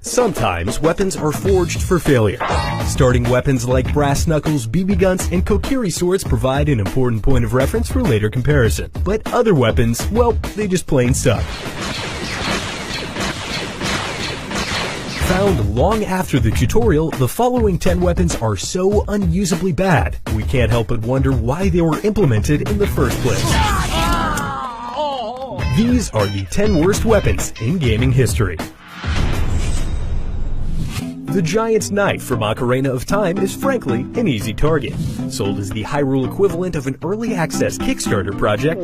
Sometimes weapons are forged for failure. Starting weapons like brass knuckles, BB guns, and Kokiri swords provide an important point of reference for later comparison. But other weapons, well, they just plain suck. Found long after the tutorial, the following 10 weapons are so unusably bad, we can't help but wonder why they were implemented in the first place. These are the 10 worst weapons in gaming history. The Giant's Knife from Ocarina of Time is frankly an easy target. Sold as the Hyrule equivalent of an early access Kickstarter project,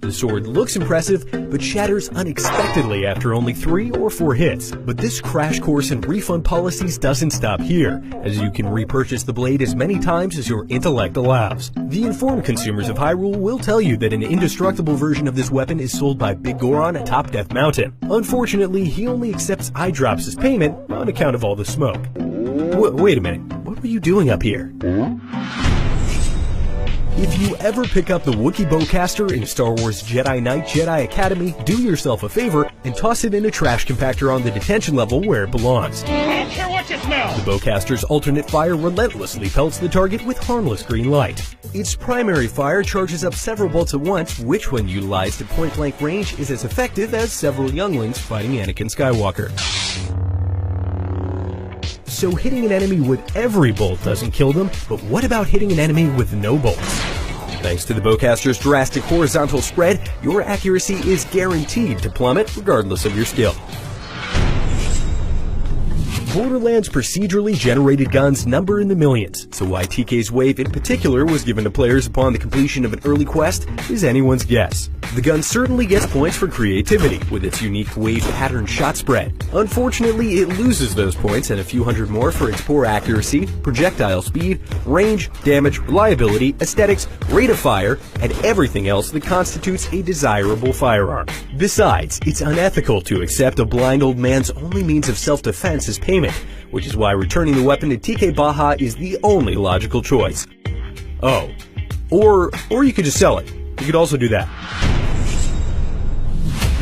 the sword looks impressive, but shatters unexpectedly after only 3 or 4 hits. But this crash course in refund policies doesn't stop here, as you can repurchase the blade as many times as your intellect allows. The informed consumers of Hyrule will tell you that an indestructible version of this weapon is sold by Big Goron atop Death Mountain. Unfortunately, he only accepts eye drops as payment on account of all the smoke. Wait a minute, what were you doing up here? If you ever pick up the Wookiee Bowcaster in Star Wars Jedi Knight Jedi Academy, do yourself a favor and toss it in a trash compactor on the detention level where it belongs. I don't care what you smell! The Bowcaster's alternate fire relentlessly pelts the target with harmless green light. Its primary fire charges up several bolts at once, which when utilized at point-blank range is as effective as several younglings fighting Anakin Skywalker. So hitting an enemy with every bolt doesn't kill them, but what about hitting an enemy with no bolts? Thanks to the Bowcaster's drastic horizontal spread, your accuracy is guaranteed to plummet regardless of your skill. Borderlands procedurally generated guns number in the millions, so why TK's Wave in particular was given to players upon the completion of an early quest is anyone's guess. The gun certainly gets points for creativity, with its unique wave pattern shot spread. Unfortunately, it loses those points and a few hundred more for its poor accuracy, projectile speed, range, damage, reliability, aesthetics, rate of fire, and everything else that constitutes a desirable firearm. Besides, it's unethical to accept a blind old man's only means of self-defense as payment, which is why returning the weapon to TK Baha is the only logical choice. Oh, or you could just sell it. You could also do that.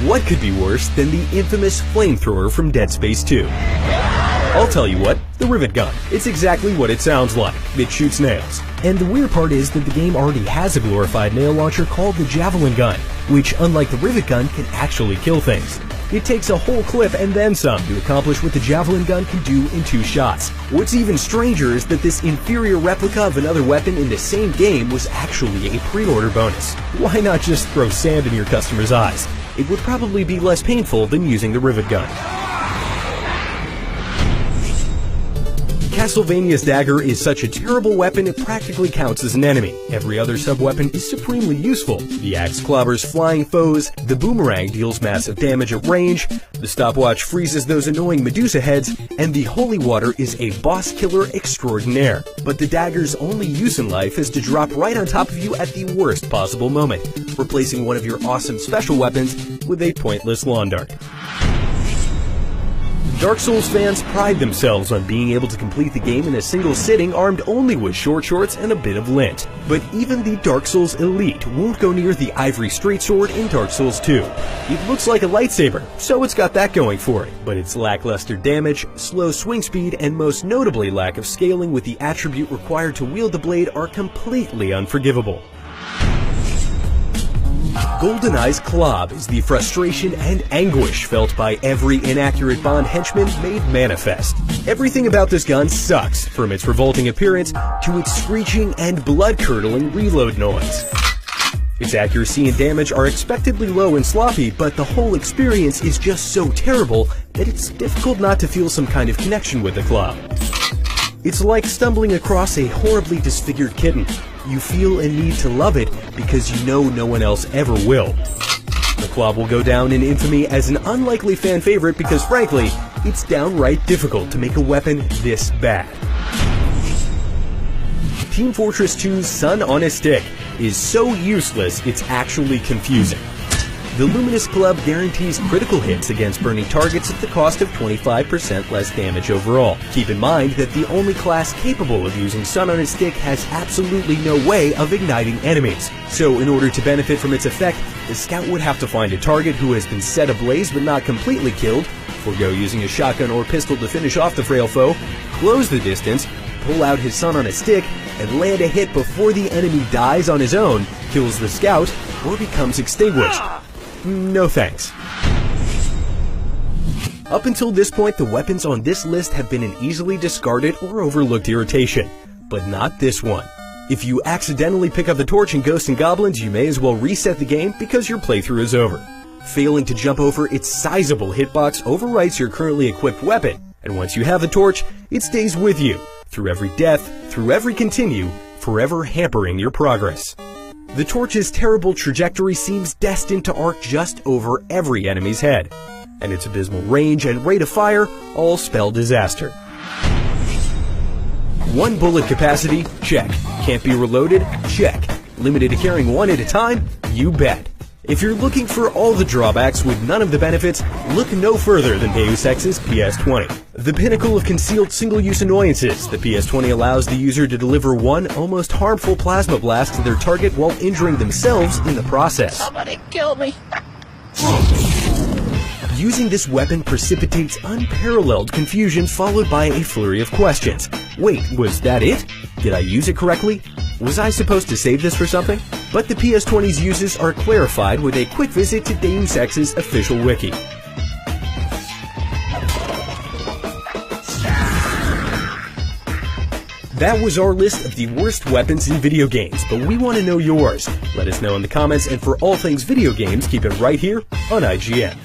What could be worse than the infamous flamethrower from Dead Space 2? I'll tell you what, the Rivet Gun. It's exactly what it sounds like. It shoots nails. And the weird part is that the game already has a glorified nail launcher called the Javelin Gun, which, unlike the Rivet Gun, can actually kill things. It takes a whole clip and then some to accomplish what the Javelin Gun can do in 2 shots. What's even stranger is that this inferior replica of another weapon in the same game was actually a pre-order bonus. Why not just throw sand in your customer's eyes? It would probably be less painful than using the Rivet Gun. Castlevania's dagger is such a terrible weapon it practically counts as an enemy. Every other sub-weapon is supremely useful. The axe clobbers flying foes, the boomerang deals massive damage at range, the stopwatch freezes those annoying Medusa heads, and the holy water is a boss killer extraordinaire. But the dagger's only use in life is to drop right on top of you at the worst possible moment, replacing one of your awesome special weapons with a pointless lawn dart. Dark Souls fans pride themselves on being able to complete the game in a single sitting armed only with short shorts and a bit of lint. But even the Dark Souls elite won't go near the Ivory Straight Sword in Dark Souls 2. It looks like a lightsaber, so it's got that going for it. But its lackluster damage, slow swing speed, and most notably lack of scaling with the attribute required to wield the blade are completely unforgivable. GoldenEye's Klobb is the frustration and anguish felt by every inaccurate Bond henchman made manifest. Everything about this gun sucks, from its revolting appearance to its screeching and blood-curdling reload noise. Its accuracy and damage are expectedly low and sloppy, but the whole experience is just so terrible that it's difficult not to feel some kind of connection with the Klobb. It's like stumbling across a horribly disfigured kitten. You feel a need to love it because you know no one else ever will. The Klobb will go down in infamy as an unlikely fan favorite because, frankly, it's downright difficult to make a weapon this bad. Team Fortress 2's Sun on a Stick is so useless it's actually confusing. The Luminous Glove guarantees critical hits against burning targets at the cost of 25% less damage overall. Keep in mind that the only class capable of using Sun on a Stick has absolutely no way of igniting enemies. So in order to benefit from its effect, the scout would have to find a target who has been set ablaze but not completely killed, forego using a shotgun or pistol to finish off the frail foe, close the distance, pull out his Sun on a Stick, and land a hit before the enemy dies on his own, kills the scout, or becomes extinguished. No thanks. Up until this point, the weapons on this list have been an easily discarded or overlooked irritation, but not this one. If you accidentally pick up the torch in Ghosts and Goblins, you may as well reset the game because your playthrough is over. Failing to jump over its sizable hitbox overwrites your currently equipped weapon, and once you have the torch, it stays with you, through every death, through every continue, forever hampering your progress. The torch's terrible trajectory seems destined to arc just over every enemy's head, and its abysmal range and rate of fire all spell disaster. One bullet capacity? Check. Can't be reloaded? Check. Limited to carrying one at a time? You bet. If you're looking for all the drawbacks with none of the benefits, look no further than Deus Ex's PS20. The pinnacle of concealed single-use annoyances, the PS20 allows the user to deliver one almost harmful plasma blast to their target while injuring themselves in the process. Somebody kill me! Using this weapon precipitates unparalleled confusion followed by a flurry of questions. Wait, was that it? Did I use it correctly? Was I supposed to save this for something? But the PS20's uses are clarified with a quick visit to Deus Ex's official wiki. That was our list of the worst weapons in video games, but we want to know yours. Let us know in the comments, and for all things video games, keep it right here on IGN.